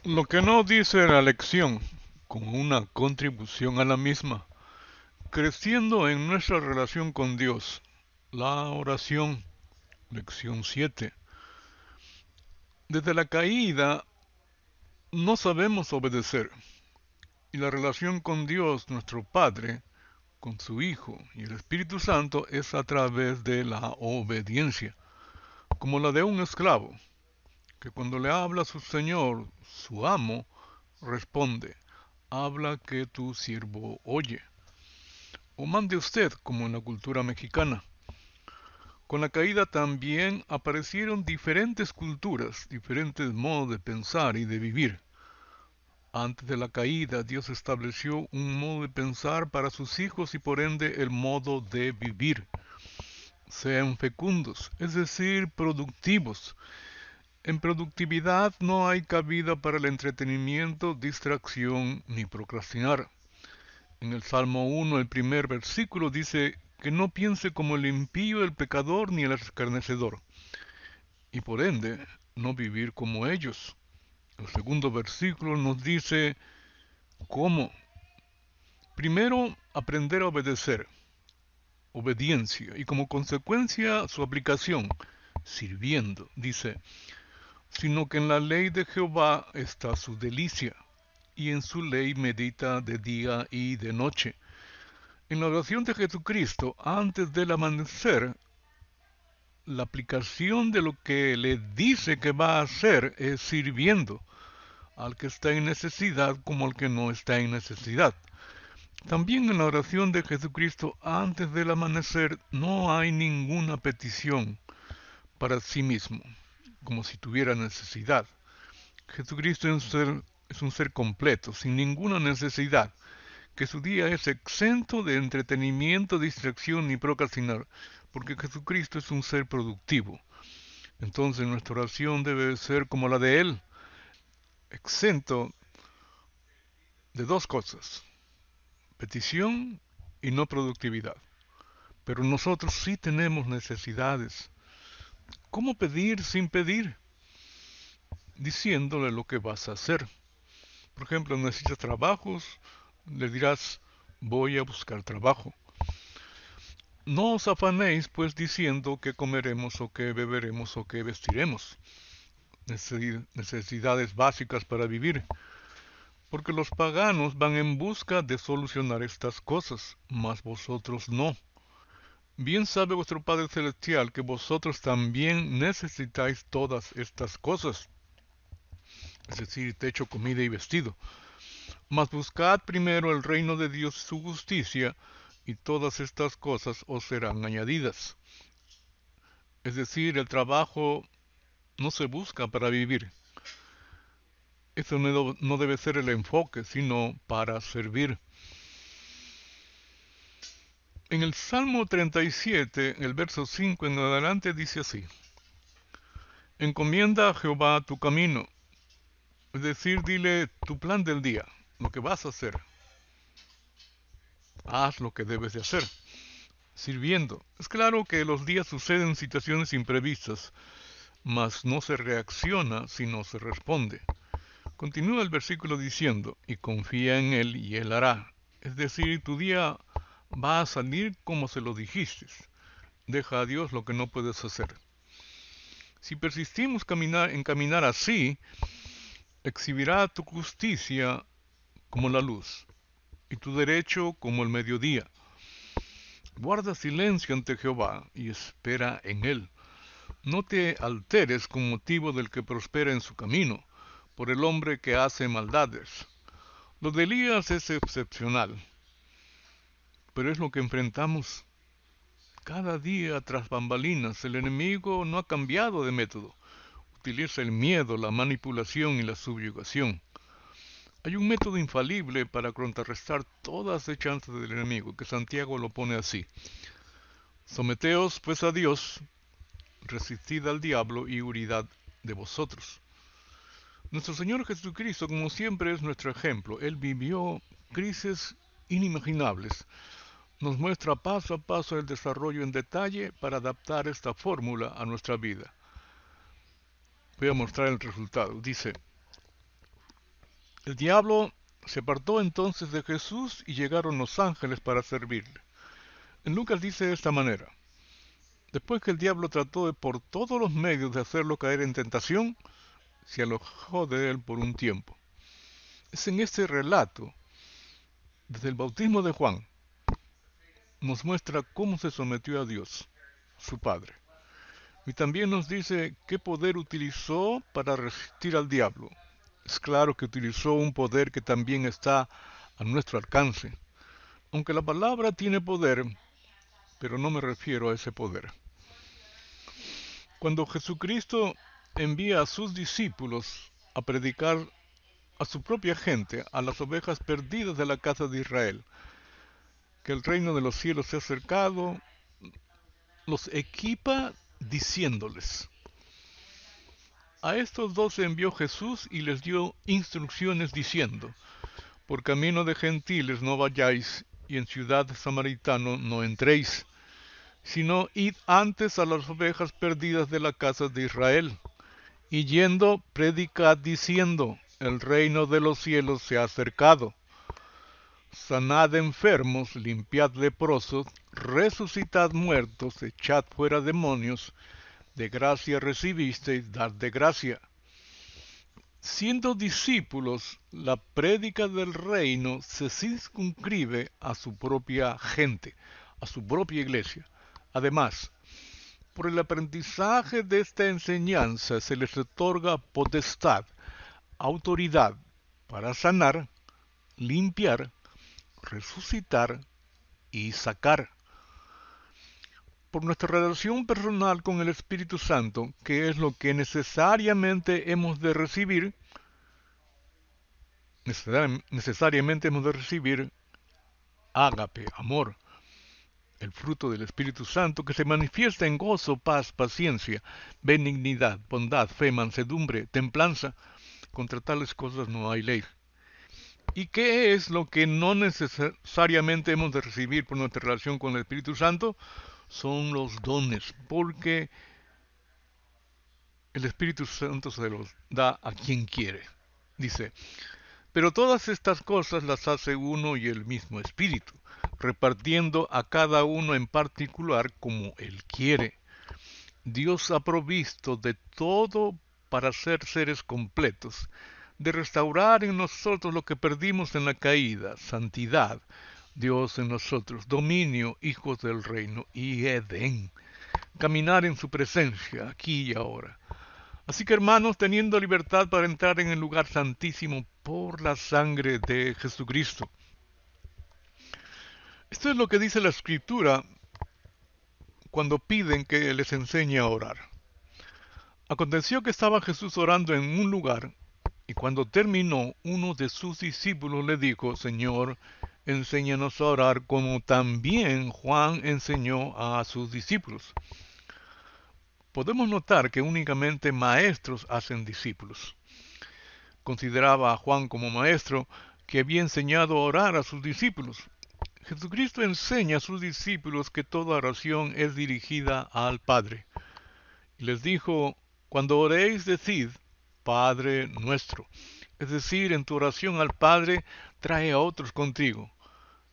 Lo que no dice la lección, como una contribución a la misma, creciendo en nuestra relación con Dios. La oración, lección 7. Desde la caída no sabemos obedecer, y la relación con Dios, nuestro Padre, con su Hijo y el Espíritu Santo es a través de la obediencia, como la de un esclavo, que cuando le habla a su Señor, su amo, responde, habla que tu siervo oye. O mande usted, como en la cultura mexicana. Con la caída también aparecieron diferentes culturas, diferentes modos de pensar y de vivir. Antes de la caída, Dios estableció un modo de pensar para sus hijos y por ende el modo de vivir. Sean fecundos, es decir, productivos. En productividad no hay cabida para el entretenimiento, distracción ni procrastinar. En el Salmo 1, el primer versículo dice que no piense como el impío, el pecador ni el escarnecedor, y por ende no vivir como ellos. El segundo versículo nos dice cómo. Primero, aprender a obedecer, obediencia, y como consecuencia su aplicación, sirviendo, dice, sino que en la ley de Jehová está su delicia, y en su ley medita de día y de noche. En la oración de Jesucristo, antes del amanecer, la aplicación de lo que le dice que va a hacer es sirviendo al que está en necesidad como al que no está en necesidad. También en la oración de Jesucristo antes del amanecer no hay ninguna petición para sí mismo, como si tuviera necesidad. Jesucristo es un ser completo, sin ninguna necesidad, que su día es exento de entretenimiento, distracción ni procrastinar, porque Jesucristo es un ser productivo. Entonces nuestra oración debe ser como la de Él, exento de dos cosas, petición y no productividad. Pero nosotros sí tenemos necesidades. ¿Cómo pedir sin pedir? Diciéndole lo que vas a hacer. Por ejemplo, necesitas trabajos, le dirás, voy a buscar trabajo. No os afanéis pues diciendo qué comeremos o qué beberemos o qué vestiremos. Necesidades básicas para vivir. Porque los paganos van en busca de solucionar estas cosas, mas vosotros no. Bien sabe vuestro Padre Celestial que vosotros también necesitáis todas estas cosas, es decir, techo, comida y vestido. Mas buscad primero el reino de Dios y su justicia, y todas estas cosas os serán añadidas. Es decir, el trabajo no se busca para vivir. Eso no debe ser el enfoque, sino para servir. En el Salmo 37, el verso 5 en adelante dice así: Encomienda a Jehová tu camino, es decir, dile tu plan del día, lo que vas a hacer. Haz lo que debes de hacer, sirviendo. Es claro que los días suceden situaciones imprevistas, mas no se reacciona si no se responde. Continúa el versículo diciendo, y confía en Él y Él hará. Es decir, tu día va a salir como se lo dijiste. Deja a Dios lo que no puedes hacer. Si persistimos en caminar así, exhibirá tu justicia como la luz y tu derecho como el mediodía. Guarda silencio ante Jehová y espera en él. No te alteres con motivo del que prospera en su camino, por el hombre que hace maldades. Lo de Elías es excepcional, pero es lo que enfrentamos cada día tras bambalinas. El enemigo no ha cambiado de método. Utiliza el miedo, la manipulación y la subyugación. Hay un método infalible para contrarrestar todas las chances del enemigo, que Santiago lo pone así. Someteos pues a Dios, resistid al diablo y huirá de vosotros. Nuestro Señor Jesucristo, como siempre, es nuestro ejemplo. Él vivió crisis inimaginables. Nos muestra paso a paso el desarrollo en detalle para adaptar esta fórmula a nuestra vida. Voy a mostrar el resultado. Dice, El diablo se apartó entonces de Jesús y llegaron los ángeles para servirle. En Lucas dice de esta manera: después que el diablo trató por todos los medios de hacerlo caer en tentación, se alojó de él por un tiempo. Es en este relato, desde el bautismo de Juan, nos muestra cómo se sometió a Dios, su Padre. Y también nos dice qué poder utilizó para resistir al diablo. Es claro que utilizó un poder que también está a nuestro alcance. Aunque la palabra tiene poder, pero no me refiero a ese poder. Cuando Jesucristo envía a sus discípulos a predicar a su propia gente, a las ovejas perdidas de la casa de Israel, que el reino de los cielos se ha acercado, los equipa diciéndoles: a estos dos envió Jesús y les dio instrucciones diciendo: por camino de gentiles no vayáis, y en ciudad de samaritano no entréis, sino id antes a las ovejas perdidas de la casa de Israel. Y yendo, predicad diciendo: el reino de los cielos se ha acercado. Sanad enfermos, limpiad leprosos, resucitad muertos, echad fuera demonios, de gracia recibisteis, dad de gracia. Siendo discípulos, la prédica del reino se circunscribe a su propia gente, a su propia iglesia. Además, por el aprendizaje de esta enseñanza se les otorga potestad, autoridad para sanar, limpiar, resucitar y sacar. Por nuestra relación personal con el Espíritu Santo, que es lo que necesariamente hemos de recibir, ágape, amor, el fruto del Espíritu Santo, que se manifiesta en gozo, paz, paciencia, benignidad, bondad, fe, mansedumbre, templanza. Contra tales cosas no hay ley. ¿Y qué es lo que no necesariamente hemos de recibir por nuestra relación con el Espíritu Santo? Son los dones, porque el Espíritu Santo se los da a quien quiere. Dice: pero todas estas cosas las hace uno y el mismo Espíritu, repartiendo a cada uno en particular como Él quiere. Dios ha provisto de todo para ser seres completos, de restaurar en nosotros lo que perdimos en la caída: santidad, Dios en nosotros, dominio, hijos del reino, y Edén, caminar en su presencia, aquí y ahora. Así que, hermanos, teniendo libertad para entrar en el lugar santísimo por la sangre de Jesucristo. Esto es lo que dice la Escritura cuando piden que les enseñe a orar. Aconteció que estaba Jesús orando en un lugar, y cuando terminó, uno de sus discípulos le dijo: Señor, enséñanos a orar como también Juan enseñó a sus discípulos. Podemos notar que únicamente maestros hacen discípulos. Consideraba a Juan como maestro que había enseñado a orar a sus discípulos. Jesucristo enseña a sus discípulos que toda oración es dirigida al Padre. Y les dijo: cuando oréis, decid: Padre nuestro. Es decir, en tu oración al Padre, trae a otros contigo,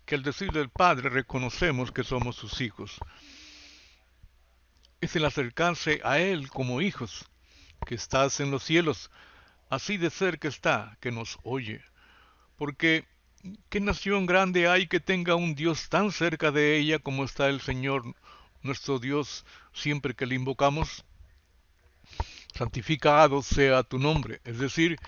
que al decirle al Padre reconocemos que somos sus hijos. Es el acercarse a Él como hijos, que estás en los cielos, así de cerca está, que nos oye. Porque, ¿qué nación grande hay que tenga un Dios tan cerca de ella como está el Señor, nuestro Dios, siempre que le invocamos? Santificado sea tu nombre. Es decir,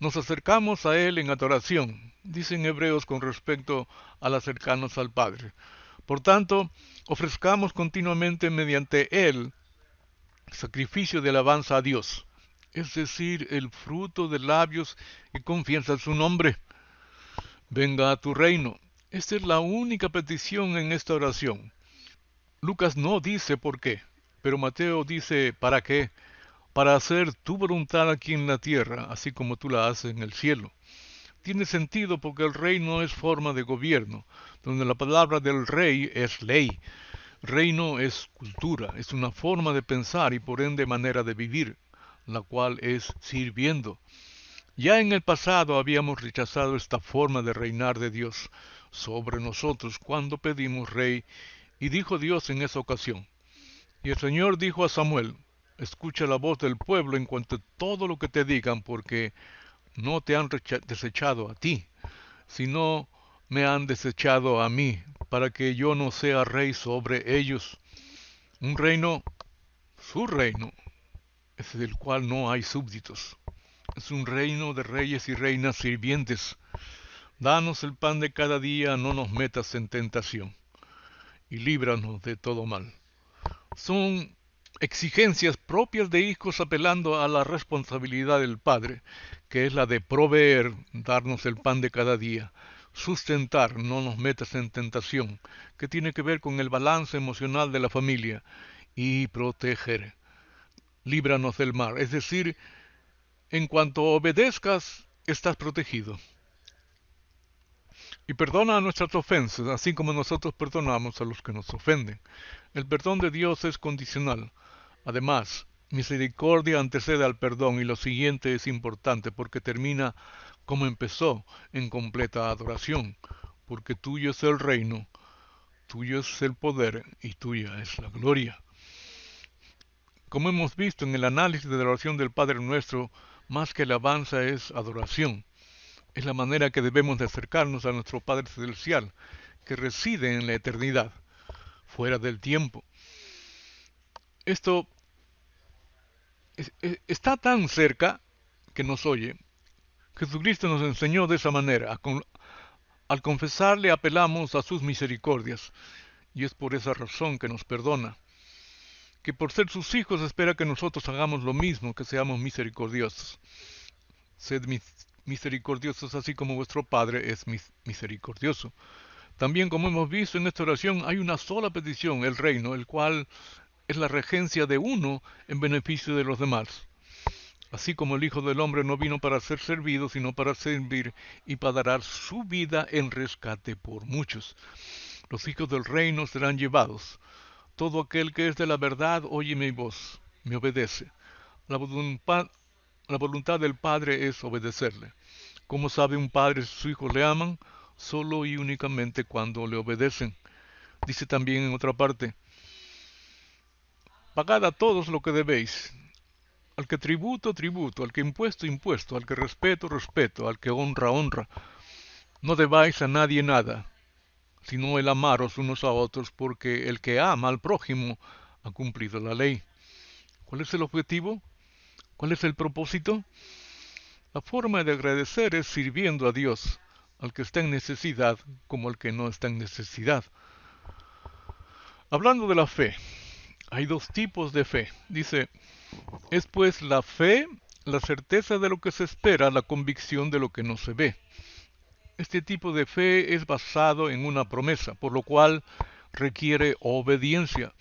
nos acercamos a Él en adoración, dicen Hebreos con respecto al acercarnos al Padre. Por tanto, ofrezcamos continuamente mediante Él sacrificio de alabanza a Dios, es decir, el fruto de labios que confiesan su nombre. Venga a tu reino. Esta es la única petición en esta oración. Lucas no dice por qué, pero Mateo dice para qué: para hacer tu voluntad aquí en la tierra, así como tú la haces en el cielo. Tiene sentido porque el reino es forma de gobierno, donde la palabra del rey es ley. Reino es cultura, es una forma de pensar y por ende manera de vivir, la cual es sirviendo. Ya en el pasado habíamos rechazado esta forma de reinar de Dios sobre nosotros cuando pedimos rey, y dijo Dios en esa ocasión. Y el Señor dijo a Samuel, escucha la voz del pueblo en cuanto a todo lo que te digan, porque no te han desechado a ti, sino me han desechado a mí, para que yo no sea rey sobre ellos. Un reino, su reino, es del cual no hay súbditos. Es un reino de reyes y reinas sirvientes. Danos el pan de cada día, no nos metas en tentación, y líbranos de todo mal. Son exigencias propias de hijos apelando a la responsabilidad del Padre, que es la de proveer, darnos el pan de cada día, sustentar, no nos metas en tentación, que tiene que ver con el balance emocional de la familia, y proteger, líbranos del mal. Es decir, en cuanto obedezcas, estás protegido. Y perdona nuestras ofensas, así como nosotros perdonamos a los que nos ofenden. El perdón de Dios es condicional. Además, misericordia antecede al perdón y lo siguiente es importante porque termina como empezó, en completa adoración, porque tuyo es el reino, tuyo es el poder y tuya es la gloria. Como hemos visto en el análisis de la oración del Padre Nuestro, más que alabanza es adoración. Es la manera que debemos de acercarnos a nuestro Padre Celestial, que reside en la eternidad, fuera del tiempo. Esto está tan cerca que nos oye. Jesucristo nos enseñó de esa manera. Al confesarle apelamos a sus misericordias, y es por esa razón que nos perdona. Que por ser sus hijos espera que nosotros hagamos lo mismo, que seamos misericordiosos. Sed misericordiosos así como vuestro Padre es misericordioso. También, como hemos visto en esta oración, hay una sola petición, el reino, el cual es la regencia de uno en beneficio de los demás. Así como el Hijo del Hombre no vino para ser servido, sino para servir y para dar su vida en rescate por muchos. Los hijos del reino serán llevados. Todo aquel que es de la verdad oye mi voz, me obedece. La voluntad del Padre es obedecerle. ¿Cómo sabe un padre si sus hijos le aman? Solo y únicamente cuando le obedecen. Dice también en otra parte, pagad a todos lo que debéis. Al que tributo, tributo, al que impuesto, impuesto, al que respeto, respeto, al que honra, honra. No debáis a nadie nada, sino el amaros unos a otros, porque el que ama al prójimo ha cumplido la ley. ¿Cuál es el objetivo? ¿Cuál es el propósito? La forma de agradecer es sirviendo a Dios, al que está en necesidad como al que no está en necesidad. Hablando de la fe, hay dos tipos de fe. Dice, es pues la fe, la certeza de lo que se espera, la convicción de lo que no se ve. Este tipo de fe es basado en una promesa, por lo cual requiere obediencia.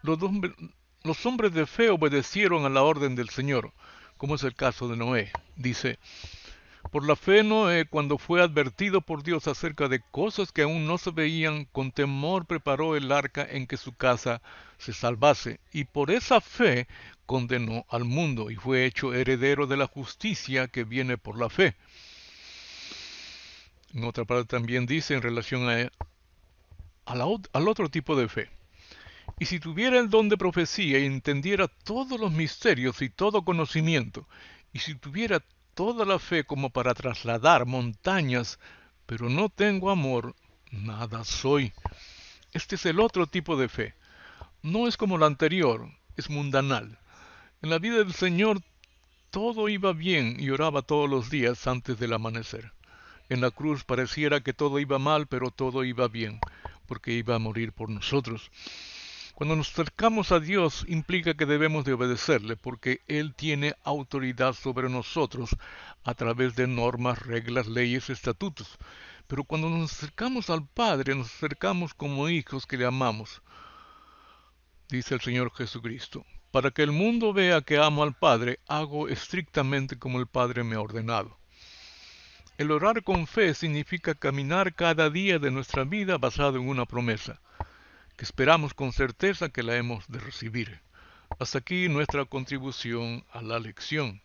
Los hombres de fe obedecieron a la orden del Señor, como es el caso de Noé. Dice, por la fe Noé, cuando fue advertido por Dios acerca de cosas que aún no se veían, con temor preparó el arca en que su casa se salvase, y por esa fe condenó al mundo, y fue hecho heredero de la justicia que viene por la fe. En otra parte también dice en relación al otro tipo de fe. Y si tuviera el don de profecía y entendiera todos los misterios y todo conocimiento, y si tuviera toda la fe como para trasladar montañas, pero no tengo amor, nada soy. Este es el otro tipo de fe. No es como la anterior, es mundanal. En la vida del Señor todo iba bien y oraba todos los días antes del amanecer. En la cruz pareciera que todo iba mal, pero todo iba bien, porque iba a morir por nosotros. Cuando nos acercamos a Dios implica que debemos de obedecerle, porque Él tiene autoridad sobre nosotros a través de normas, reglas, leyes, estatutos. Pero cuando nos acercamos al Padre, nos acercamos como hijos que le amamos, dice el Señor Jesucristo. Para que el mundo vea que amo al Padre, hago estrictamente como el Padre me ha ordenado. El orar con fe significa caminar cada día de nuestra vida basado en una promesa, que esperamos con certeza que la hemos de recibir. Hasta aquí nuestra contribución a la lección.